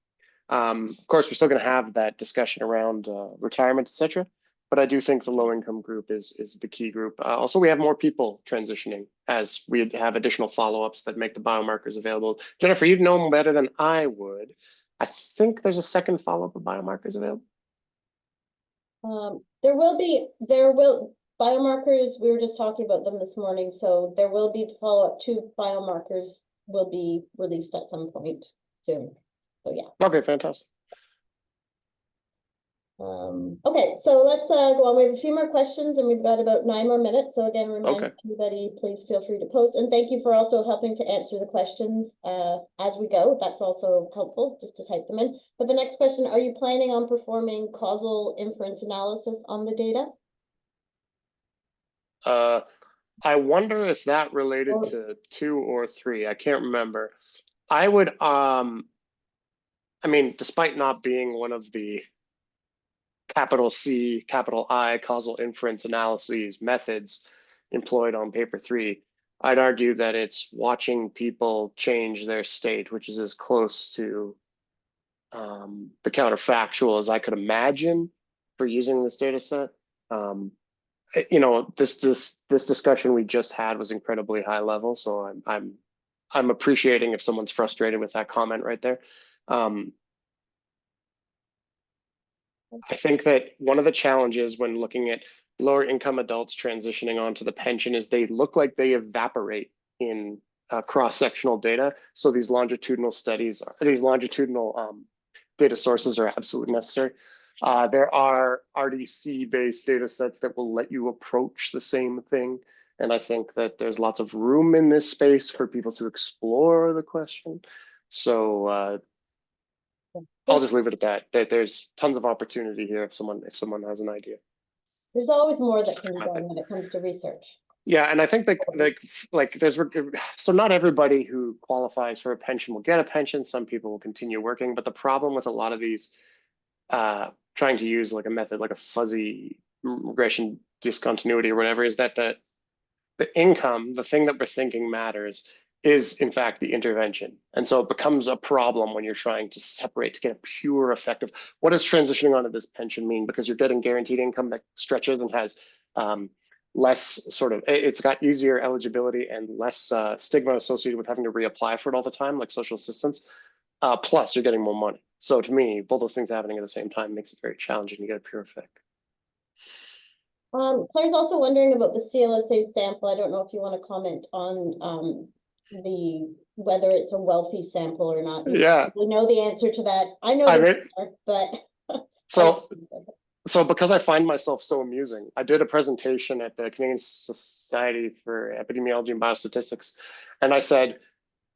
Of course, we're still going to have that discussion around retirement, etc. But I do think the low income group is the key group. Also, we have more people transitioning as we have additional follow-ups that make the biomarkers available. Jennifer, you'd know them better than I would. I think there's a second follow-up of biomarkers available. There will biomarkers, we were just talking about them this morning, so there will be follow-up to biomarkers will be released at some point soon. So yeah. Okay, fantastic. Okay, so let's go on. We have a few more questions and we've got about 9 more minutes. So again, remind everybody, please feel free to post. And thank you for also helping to answer the questions as we go. That's also helpful just to type them in. But the next question, are you planning on performing causal inference analysis on the data? I wonder if that related to 2 or 3. I can't remember. I would, I mean, despite not being one of the capital C, capital I causal inference analyses methods employed on paper 3, I'd argue that it's watching people change their state, which is as close to the counterfactual as I could imagine for using this data set. You know, this discussion we just had was incredibly high level, so I'm appreciating if someone's frustrated with that comment right there. I think that one of the challenges when looking at lower income adults transitioning onto the pension is they look like they evaporate in cross-sectional data. So these longitudinal studies, these longitudinal data sources are absolutely necessary. There are RDC-based data sets that will let you approach the same thing. And I think that there's lots of room in this space for people to explore the question. So I'll just leave it at that there's tons of opportunity here if someone has an idea. There's always more that can be done when it comes to research. Yeah, and I think like there's, so not everybody who qualifies for a pension will get a pension. Some people will continue working, but the problem with a lot of these trying to use like a method like a fuzzy regression discontinuity or whatever is that the income, the thing that we're thinking matters, is in fact the intervention. And so it becomes a problem when you're trying to separate to get a pure effect of what does transitioning onto this pension mean, because you're getting guaranteed income that stretches and has less sort of, it's got easier eligibility and less stigma associated with having to reapply for it all the time, like social assistance. Plus you're getting more money. So to me, both those things happening at the same time makes it very challenging to get a pure effect. Claire's also wondering about the CLSA sample. I don't know if you want to comment on whether it's a wealthy sample or not. Yeah, we know the answer to that. I know the answer, but so because I find myself so amusing, I did a presentation at the Canadian Society for Epidemiology and Biostatistics, and I said,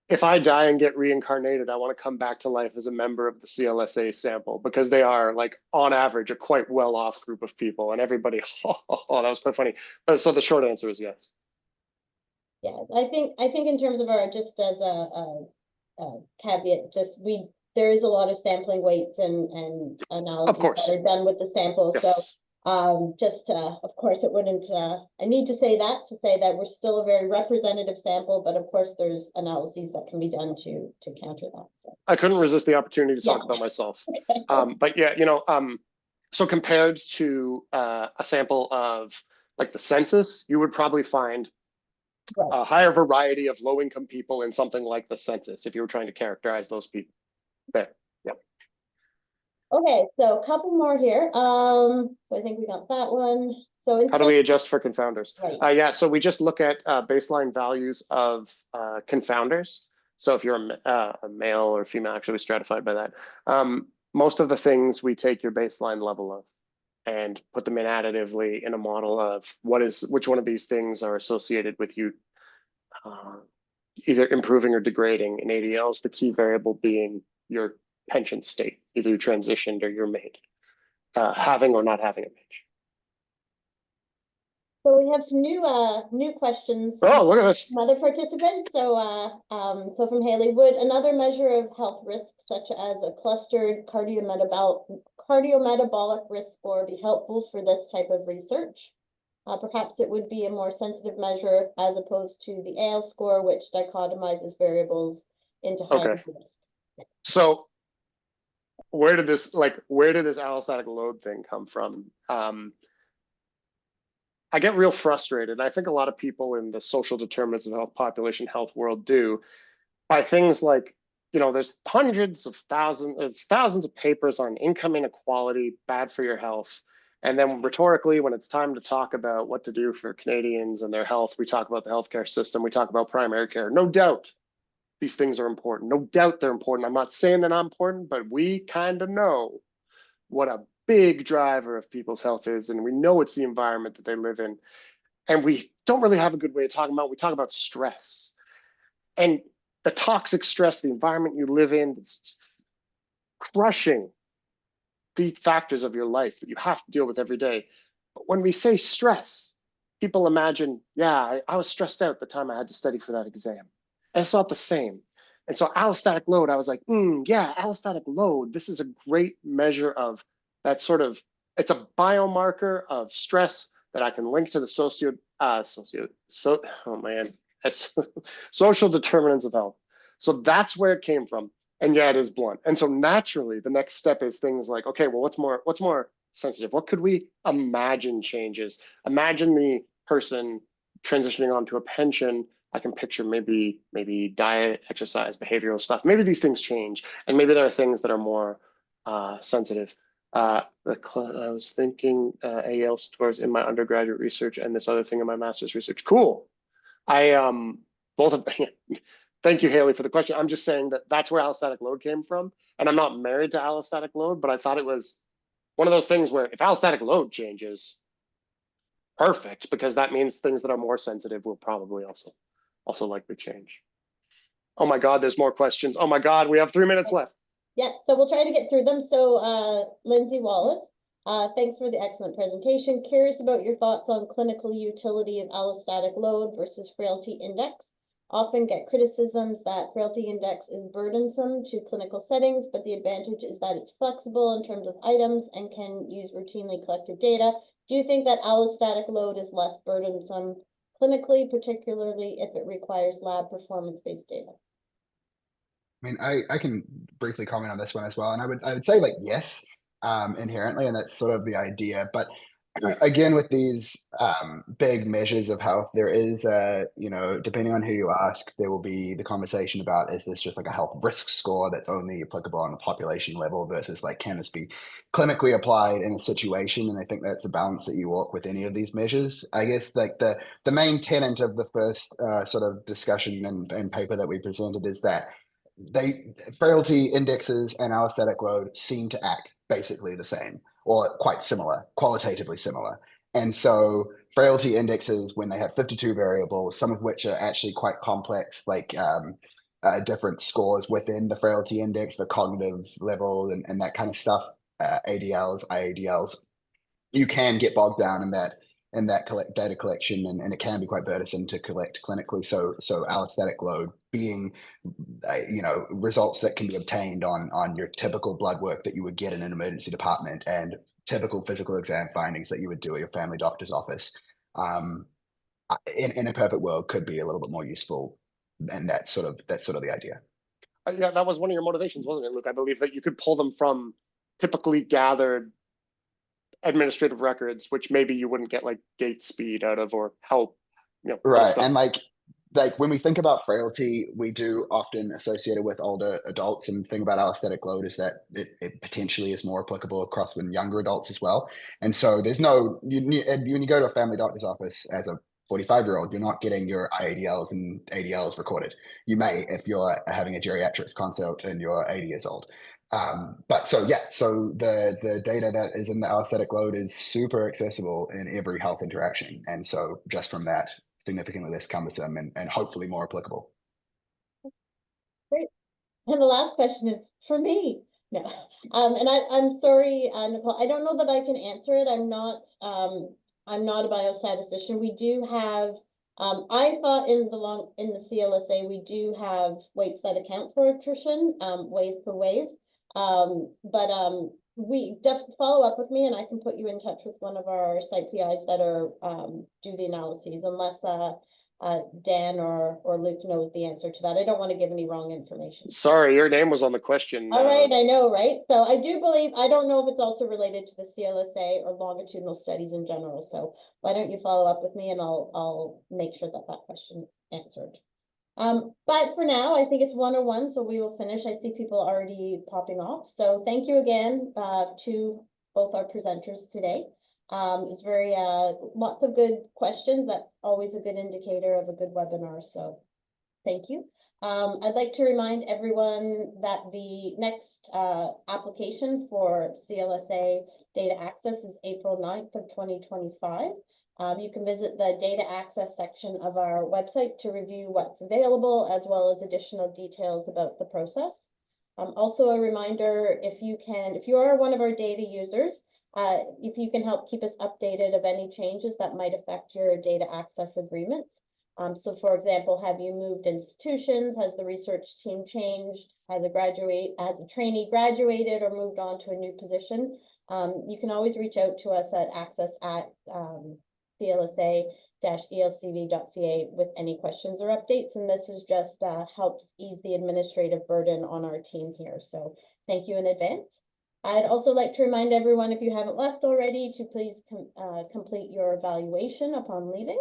if I die and get reincarnated, I want to come back to life as a member of the CLSA sample, because they are, like, on average, a quite well-off group of people, and everybody, that was quite funny. So the short answer is yes. Yeah, I think in terms of our, just as a caveat, there is a lot of sampling weights and analysis that are done with the sample. Yes. So of course it wouldn't, I need to say that we're still a very representative sample, but of course there's analyses that can be done to counter that. So. I couldn't resist the opportunity to talk about myself. But yeah, you know, so compared to a sample of like the census, you would probably find a higher variety of low-income people in something like the census if you were trying to characterize those people. There, yeah. Okay, so a couple more here. So I think we got that one. So how do we adjust for confounders? Right. Yeah, so we just look at baseline values of confounders. So if you're a male or female, actually stratified by that. Most of the things we take your baseline level of and put them in additively in a model of which one of these things are associated with you either improving or degrading in ADLs, the key variable being your pension state, either you transitioned or you're made, having or not having a pension. So we have some new questions. Oh, look at this. From other participants. So so from Haley, would another measure of health risk, such as a clustered cardiometabolic risk score, be helpful for this type of research? Perhaps it would be a more sensitive measure as opposed to the AL score, which dichotomizes variables into high risk. So where did this allostatic load thing come from? I get real frustrated. And I think a lot of people in the social determinants of health, population health world do, by things like, there's thousands of papers on income inequality, bad for your health. And then rhetorically, when it's time to talk about what to do for Canadians and their health, we talk about the healthcare system, we talk about primary care. No doubt these things are important. No doubt they're important. I'm not saying they're not important, but we kind of know what a big driver of people's health is. And we know it's the environment that they live in. And we don't really have a good way of talking about it. We talk about stress. And the toxic stress, the environment you live in, it's crushing the factors of your life that you have to deal with every day. But when we say stress, people imagine, yeah, I was stressed out the time I had to study for that exam. And it's not the same. And so allostatic load, I was like, yeah, allostatic load, this is a great measure of that sort of, it's a biomarker of stress that I can link to the that's social determinants of health. So that's where it came from. And yeah, it is blunt. And so naturally, the next step is things like, okay, well, what's more sensitive? What could we imagine changes? Imagine the person transitioning onto a pension. I can picture maybe diet, exercise, behavioral stuff. Maybe these things change, and maybe there are things that are more sensitive. I was thinking AL scores in my undergraduate research and this other thing in my master's research. Cool. Both of thank you, Haley, for the question. I'm just saying that that's where allostatic load came from. And I'm not married to allostatic load, but I thought it was one of those things where if allostatic load changes, perfect, because that means things that are more sensitive will probably also likely change. Oh my God, there's more questions. Oh my God, we have 3 minutes left. Yeah, so we'll try to get through them. So Lindsay Wallace, thanks for the excellent presentation. Curious about your thoughts on clinical utility of allostatic load versus frailty index. Often get criticisms that frailty index is burdensome to clinical settings, but the advantage is that it's flexible in terms of items and can use routinely collected data. Do you think that allostatic load is less burdensome clinically, particularly if it requires lab performance-based data? I mean, I can briefly comment on this one as well, and I would say like yes, inherently, and that's sort of the idea. But again, with these big measures of health, there is depending on who you ask, there will be the conversation about, is this just like a health risk score that's only applicable on a population level versus like, can this be clinically applied in a situation? And I think that's a balance that you walk with any of these measures. I guess like the main tenet of the first sort of discussion and paper that we presented is that frailty indexes and allostatic load seem to act basically the same or quite similar, qualitatively similar. And so frailty indexes, when they have 52 variables, some of which are actually quite complex, like different scores within the frailty index, the cognitive level and that kind of stuff, ADLs, IADLs, you can get bogged down in that data collection, and it can be quite burdensome to collect clinically. So allostatic load being results that can be obtained on your typical blood work that you would get in an emergency department and typical physical exam findings that you would do at your family doctor's office, in a perfect world could be a little bit more useful. And that's sort of the idea. Yeah, that was one of your motivations, wasn't it, Luke? I believe that you could pull them from typically gathered administrative records, which maybe you wouldn't get like gate speed out of or help, right. And like when we think about frailty, we do often associate it with older adults. And the thing about allostatic load is that it potentially is more applicable across when younger adults as well. And so there's when you go to a family doctor's office as a 45-year-old, you're not getting your IADLs and ADLs recorded. You may if you're having a geriatrics consult and you're 80 years old. But so the data that is in the allostatic load is super accessible in every health interaction. And so just from that, significantly less cumbersome and hopefully more applicable. Great. And the last question is for me. No. And I'm sorry, Nicole, I don't know that I can answer it. I'm not a biostatistician. We do have I thought in the CLSA we do have weights that account for attrition, wave per wave. We definitely follow up with me and I can put you in touch with one of our site PIs that are do the analyses, unless Dan or Luke know the answer to that. I don't want to give any wrong information. Sorry, your name was on the question. All right, I know, right? So I do believe, I don't know if it's also related to the CLSA or longitudinal studies in general. So why don't you follow up with me and I'll make sure that that question answered. But for now, I think it's 101, so we will finish. I see people already popping off. So thank you again to both our presenters today. It was very, lots of good questions. That's always a good indicator of a good webinar. So thank you. I'd like to remind everyone that the next application for CLSA data access is April 9th of 2025. You can visit the data access section of our website to review what's available, as well as additional details about the process. Also a reminder, if you are one of our data users, if you can help keep us updated of any changes that might affect your data access agreements. So for example, have you moved institutions? Has the research team changed? Has a trainee graduated or moved on to a new position? You can always reach out to us at access@clsa-elcv.ca with any questions or updates. And this is just helps ease the administrative burden on our team here. So thank you in advance. I'd also like to remind everyone, if you haven't left already, to please complete your evaluation upon leaving.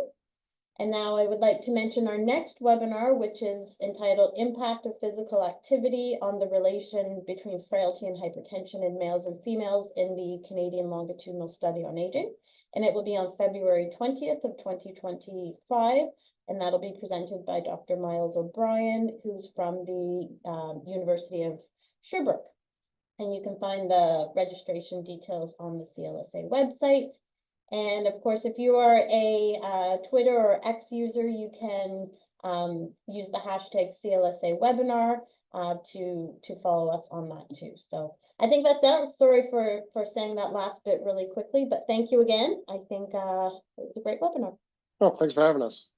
And now I would like to mention our next webinar, which is entitled Impact of Physical Activity on the Relation Between Frailty and Hypertension in Males and Females in the Canadian Longitudinal Study on Aging. And it will be on February 20th of 2025. And that'll be presented by Dr. Miles O'Brien, who's from the University of Sherbrooke. And you can find the registration details on the CLSA website. And of course, if you are a Twitter or X user, you can use the hashtag CLSA webinar to follow us on that too. So I think that's it. Sorry for saying that last bit really quickly, but thank you again. I think it was a great webinar. Oh, thanks for having us.